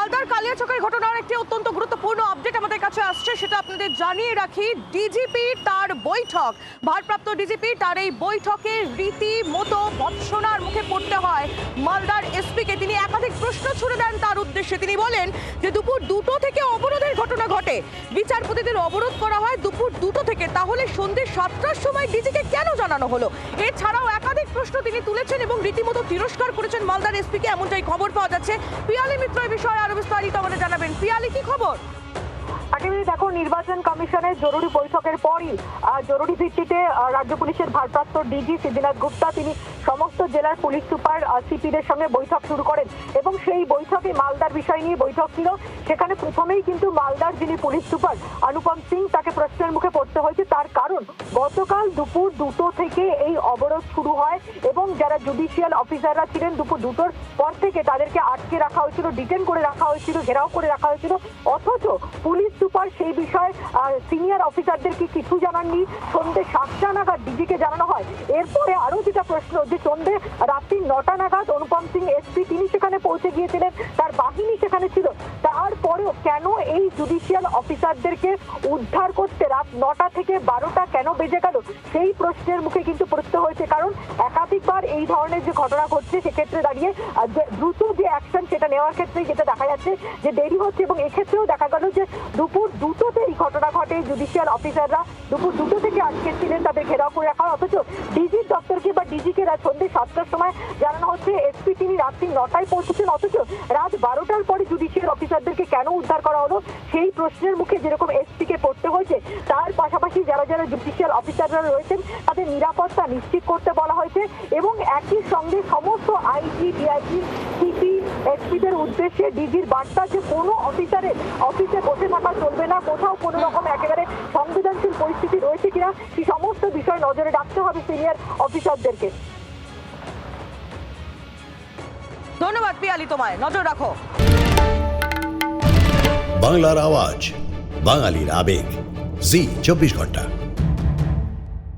মালদার কালিয়াচকের ঘটনার একটি অত্যন্ত গুরুত্বপূর্ণ আপডেট আমাদের কাছে আসছে, সেটা আপনাদের জানিয়ে রাখি। ডিজিপি তার বৈঠক, ভারপ্রাপ্ত ডিজিপি তার এই বৈঠকে রীতিমতো ভৎসনার মুখে পড়তে হয় মালদার এসপিকে। তিনি একাধিক প্রশ্ন ছুড়ে দেন তার উদ্দেশ্যে। তিনি বলেন যে দুপুর 2টো থেকে অবরোধের ঘটনা ঘটে, বিচারপতিদের অবরোধ করা হয় দুপুর 2টো থেকে, তাহলে সন্ধ্যে 7টার সময় ডিজিকে কেন জানানো হলো? এছাড়াও একাধিক প্রশ্ন তিনি তুলেছেন এবং রীতিমতো তিরস্কার করেছেন মালদার এসপিকে, এমনটাই খবর পাওয়া যাচ্ছে। পিয়ালি মিত্র এই বিষয়ে আরো বিস্তারিত আমাদের জানাবেন। পিয়ালি, কি খবর? দেখো, নির্বাচন কমিশনের জরুরি বৈঠকের পরই জরুরি ভিত্তিতে রাজ্য পুলিশের ভারপ্রাপ্ত ডিজি সিদ্ধিনাথ গুপ্তা তিনি সমস্ত জেলার পুলিশ সুপার সিপিদের সঙ্গে বৈঠক শুরু করেন এবং সেই বৈঠকে মালদার বিষয় নিয়ে বৈঠক ছিল। সেখানে প্রথমেই কিন্তু মালদার যিনি পুলিশ সুপার অনুপম সিং, তাকে প্রশ্নের মুখে পড়তে হয়েছে। তার কারণ, গতকাল দুপুর 2টো থেকে এই অবরোধ শুরু হয় এবং যারা জুডিশিয়াল অফিসাররা ছিলেন দুপুর 2টোর পর থেকে তাদেরকে আটকে রাখা হয়েছিল, ডিটেন করে রাখা হয়েছিল, ঘেরাও করে রাখা হয়েছিল। অথচ পুলিশ সুপার সেই বিষয়ে সিনিয়র অফিসারদেরকে কিছু জানাননি। সন্ধ্যে 7টা নাগাদ ডিজিকে জানানো হয়। এরপরে আরো যেটা প্রশ্ন, যে সন্ধ্যে রাত্রি 9টা নাগাদ অনুপম সিং এসপি তিনি সেখানে পৌঁছে গিয়েছিলেন, তার বাহিনী সেখানে ছিল। তারপরেও কেন এই জুডিশিয়াল অফিসারদেরকে উদ্ধার করতে রাত 9টা থেকে 12টা কেন বেজে গেল, সেই প্রশ্নের মুখে কিন্তু পড়তে হয়েছে। কারণ একাধিকবার এই ধরনের যে ঘটনা ঘটছে, সেক্ষেত্রে দাঁড়িয়ে দ্রুত যে অ্যাকশন সেটা নেওয়ার ক্ষেত্রে যেটা দেখা যাচ্ছে যে দেরি হচ্ছে। এবং এক্ষেত্রেও দেখা গেল যে দুপুর 2টোতে এই ঘটনা ঘটে। জুডিশিয়াল অফিসাররা দুপুর 2টো থেকে আটকে ছিলেন, তাদের ঘেরাও করে রাখা। অথচ ডিজির দপ্তরকে বা ডিজিকে রাত সন্ধ্যে 7টার সময় জানানো হচ্ছে, এসপি তিনি রাত্রি 9টায় পৌঁছেছেন। অথচ রাত 12টার পরে জুডিশিয়াল অফিসারদেরকে কেন উদ্ধার করা হলো, সেই প্রশ্নের মুখে যেরকম এসপিকে পড়তে হয়েছে, তার পাশাপাশি যারা যারা জুডিশিয়াল অফিসাররা রয়েছেন তাদের নিরাপত্তা নিশ্চিত করতে বলা হয়েছে। এবং একই সঙ্গে সমস্ত আইজি, ডিআইজি, সিপি, এসপিদের উদ্দেশ্যে ডিজির বার্তা যে কোনো অফিসারের অফিসে বসে থাকা চলবে না, কোথাও কোনো রকম একেবারে সংবেদনশীল পরিস্থিতি রয়েছে কিনা সেই সমস্ত বিষয় নজরে রাখতে হবে সিনিয়র অফিসারদেরকে। ধন্যবাদ পিয়ালি, তোমায়। নজর রাখো। বাংলার আওয়াজ, বাঙালির আবেগ, জি 24 ঘন্টা।